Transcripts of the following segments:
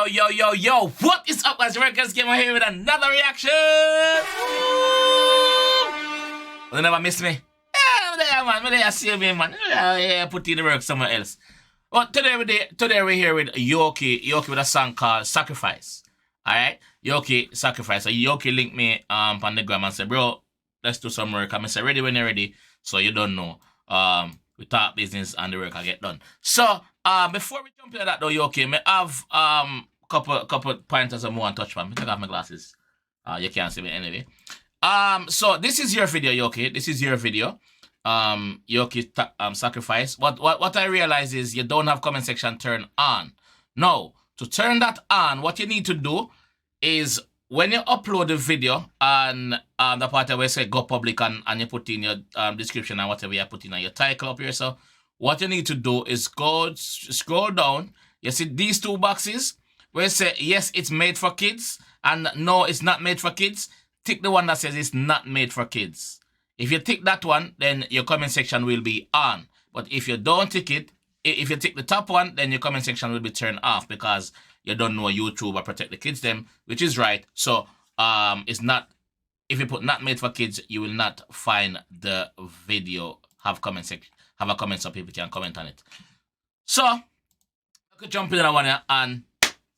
Yo, what is up, guys? JAMAICA'S here with another reaction. You never miss me. Yeah, man. I see me, man. Yeah, put in the work somewhere else. But today we're here with Yokkhii with a song called Sacrifice. Alright? Yokkhii, Sacrifice. So Yokkhii linked me on the gram and said, bro, let's do some work. I said, ready when you're ready. So you don't know. We talk business and the work I get done. So before we jump into that though, Yokkhii, I have couple pointers I want to touch on. I take off my glasses. You can't see me anyway. So this is your video, Yokkhii. This is your video. Yokkhii Sacrifice. What I realize is you don't have comment section turned on. No, to turn that on, what you need to do is when you upload the video and the part where you say go public and you put in your description and whatever you put in your title up here, so what you need to do is scroll down. You see these two boxes where you say yes, it's made for kids, and no, it's not made for kids. Tick the one that says it's not made for kids. If you tick that one, then your comment section will be on. But if you don't tick it, if you tick the top one, then your comment section will be turned off because you don't know YouTube or protect the kids them, which is right. So it's not, if you put not made for kids, you will not find the video have a comment so people can comment on it. So I could jump in that one here and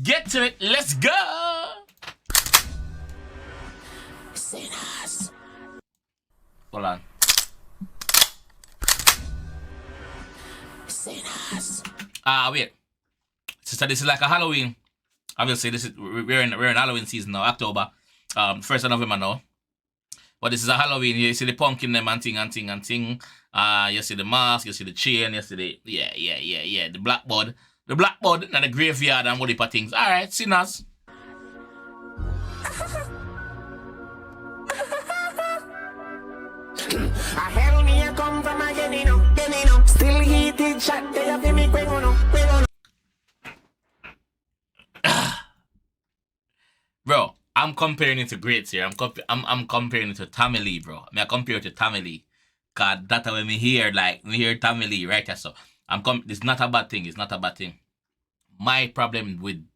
get to it. Let's go. Sinners. Hold on. Sinners. Wait. So this is like a Halloween. Obviously, we're in Halloween season now, October. 1st of November now. But this is a Halloween. You see the pumpkin them and ting. You see the mask, you see the chain, you see the the blackboard. The blackboard and the graveyard and what heap of things. Alright, sinners. I hell me a come from again, you know. Still heated shot, they have me quick on. Bro, I'm comparing it to greats here. I'm comparing it to Tommy Lee, bro. I compare it to Tommy Lee. Cause that's when me hear Tommy Lee, right? So it's not a bad thing. It's not a bad thing. My problem with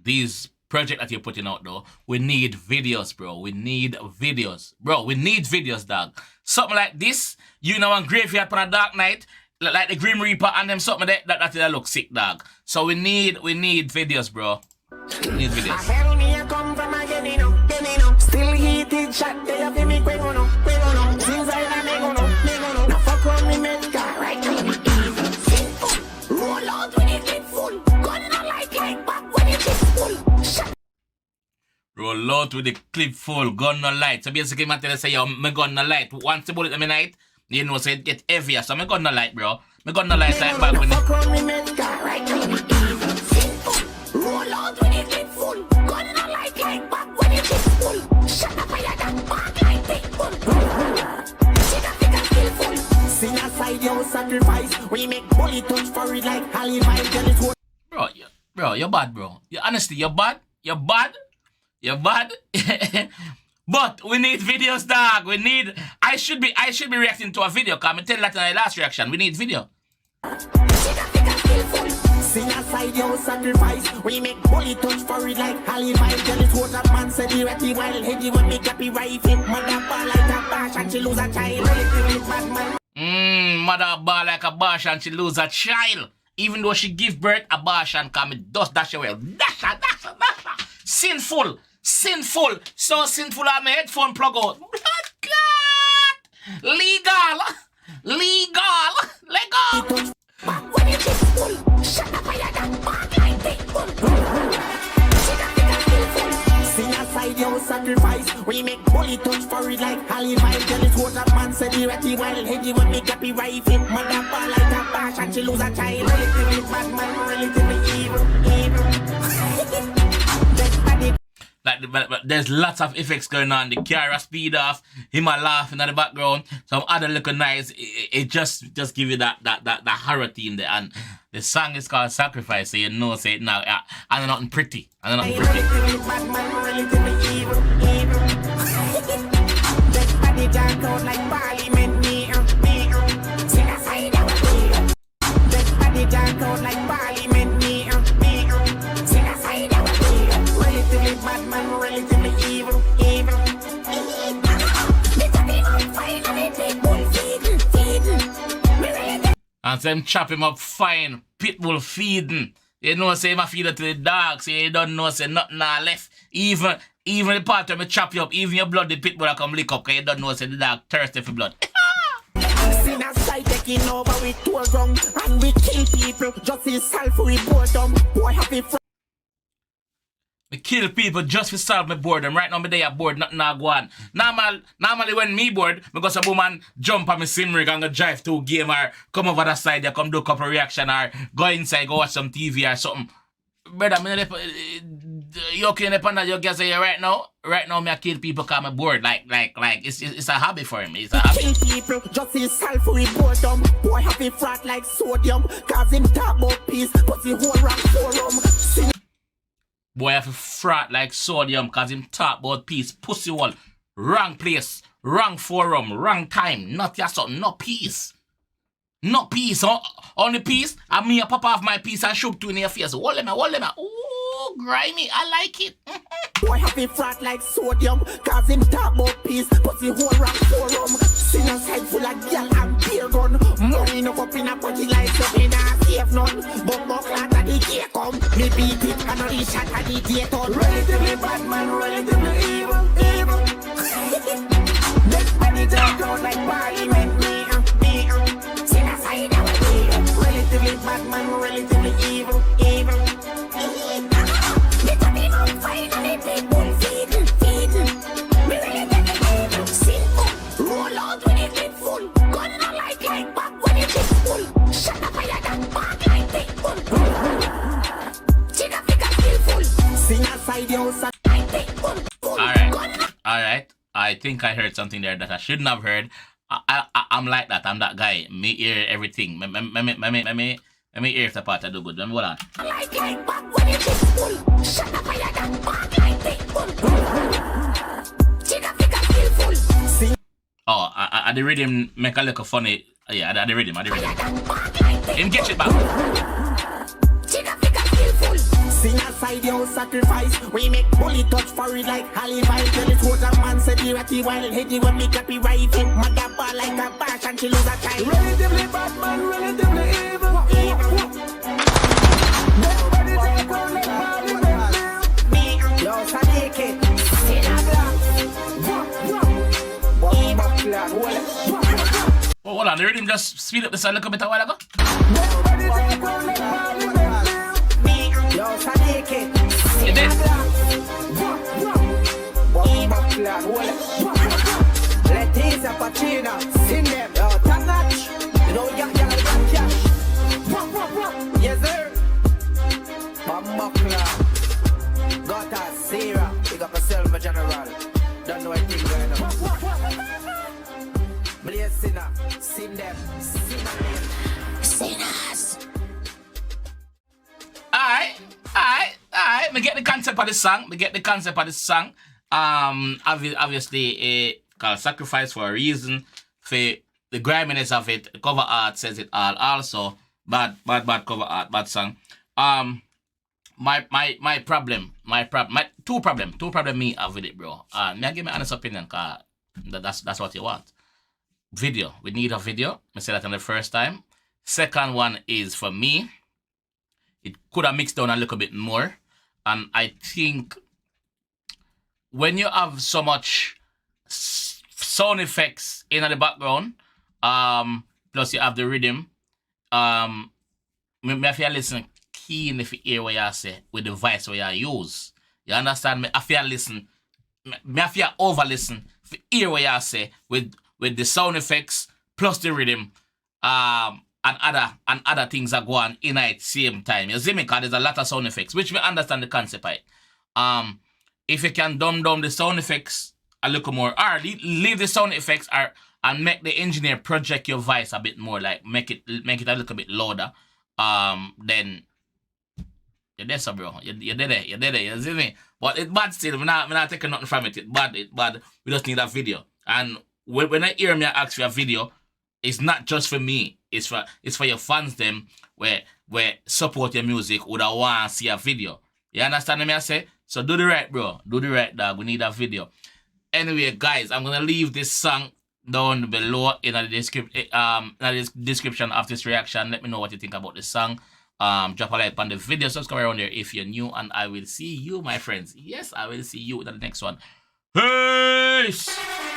these project that you're putting out though, we need videos, bro. We need videos. Bro, we need videos, dog. Something like this, you know, on Graveyard for a Dark Night, like the Grim Reaper and them something that look sick, dog. So we need videos, bro. We need videos. I hell me a come from again, you know. Still heated shot, they have me quick on. Things I make on. Now fuck on me, men, right now me evil. Simple. Roll out when it get full. Gun in a like back when it gets full. Shut. Roll out with the clip full, gun no light. So basically, I tell you, say, yo, my gun no light. Once the bullet in my night, you know, say it get heavier. So my gun no light, bro. My gun no light like back when fuck on me, men, right now me evil. Simple. Roll out when it get full. Gun in a like back when it gets full. Shut up, I got back like big full. Figure still full. Sing aside your sacrifice. We make bullet touch for it like 𝐑𝐂𝐲𝐓𝐈𝐎𝐍. Bro, you're bad, bro. Honestly, you're bad. You're bad. But we need videos, dog. I should be reacting to a video. Cause I tell you that in the last reaction. We need video. Sing aside your sacrifice. We make bullet touch for it like 𝐑𝐂𝐲𝐓𝐈𝐎𝐍. What a man said he ready while heady when me copyright it. Mother ball like a bash and she lose a child. Bad man. Mother ball like a bash and she lose a child. Even though she give birth, abortion come and dust dash away. Dasha. Sinful. So sinful I my headphone plug out. God. Legal. When it gets full, shut up, I got back like big full. Sing aside your sacrifice. We make bullet touch for it like 𝐑𝐂𝐲𝐓𝐈𝐎𝐍. What a man said he ready while heady when me copyright it. Mother ball like a bash and she lose a child. Relatively bad man, relatively evil. But there's lots of effects going on. The camera speed off, him a laughing in the background, some other little noise. It just give you that horror theme there. And the song is called Sacrifice, so you know, say it now. And nothing pretty. And so him chop him up fine. Pitbull feeding. You know, say him a feed it to the dog. So you don't know, say nothing left. Even the part where me chop you up, even your blood, the pitbull will come lick up. Because you don't know, say the dog thirsty for blood. Sin a side taking over with tour ground. And we kill people. Just himself we boredom. Boy happy from. Me kill people just to solve my boredom. Right now, me day bored, nothing now go on. Normally when me bored, me go some woman jump on my sim rig and go drive to a game or come over the side, you come do a couple reaction or go inside, go watch some TV or something. Brother, me you okay in the panda, you can say right now me I kill people because I'm bored. Like it's a hobby for him. It's a hobby. Kill people, just himself we boredom. Boy happy frat like sodium. Cause him talk about peace, but the whole rock forum. Sin Boy have to frat like sodium cause him talk about peace. Pussy wall. Wrong place. Wrong forum. Wrong time. Not your son. No peace. No peace. Only peace. And me a pop off my piece and shoot two in your face. Hold them. Ooh, grimy. I like it. Boy happy frat like sodium. Cause him talk about peace, but the whole rock forum. Sinners head full of gal and beer gun. Money enough up in a party like something I save none. But more flat at the gate come. Me beat it and only shot at the gate on. Relatively bad man, relatively evil. Next money jump out like parliament. Sinners hide our evil. Relatively bad man, relatively evil. Little me on finally people feeding. Me relatively evil. Simple. Roll out when it is full. Gun not like back when it is full. Shut up fire that back like people. Chica figure still full. Sing aside your side like people. Alright. I think I heard something there that I shouldn't have heard. I'm like that. I'm that guy. Me hear everything. Me hear if the part I do good. Let me hold on. Like back when it is full. Shut up fire that back like people. Chica figure still full. Sing Oh, I the rhythm make a little funny. Yeah, I the rhythm. Him get it back. Chica figure still full. Sing aside your sacrifice. We make bully touch for it like Halibai. Tell it what a man said the ratty wild heady when me got me rifle. Mother bar like a bash and she lose a child. Relatively bad man, relatively evil. Nobody take on like parliament. Me and yo Sadeke. Sin a Oh, hold on, the rhythm just speed up the sound a little bit a while ago. Nobody take on like parliament. Me and yo Sadeke. You did? Letizia Pacina, sing them, yo, Tanach. You know, got cash. Yes, sir. Mama Clark. Got a Sarah. Big up yourself, my general. Don't know anything going on. Blaze sinner. Sing them. Sinners. Alright. Me get the concept of the song. Obviously, called Sacrifice for a reason. For the griminess of it, the cover art says it all. Also, bad cover art, bad song. My two problem me have with it, bro. May I give me honest opinion, cause that's what you want. Video. We need a video. I said that on the first time. Second one is for me. It could have mixed down a little bit more. And I think when you have so much sound effects in the background, plus you have the rhythm, me have to listen keen if you hear what you say with the voice what you use. You understand me? I have to listen. Me have to over listen if you hear what you say with the sound effects plus the rhythm. And other things are going in at same time. You see me? Because there's a lot of sound effects, which we understand the concept of it. If you can dumb down the sound effects a little more, or leave the sound effects and make the engineer project your voice a bit more, like make it a little bit louder, then you're there, so bro. You're there, you see me? But it's bad still. We're not taking nothing from it. It's bad. We just need a video. And when I hear me ask for a video, it's not just for me. It's for your fans them where support your music would want to see a video. You understand me I say? So do the right, bro. Do the right, dog. We need a video. Anyway, guys, I'm gonna leave this song down below in the description of this reaction. Let me know what you think about this song. Drop a like on the video, subscribe around there if you're new, and I will see you, my friends. Yes, I will see you in the next one. Peace.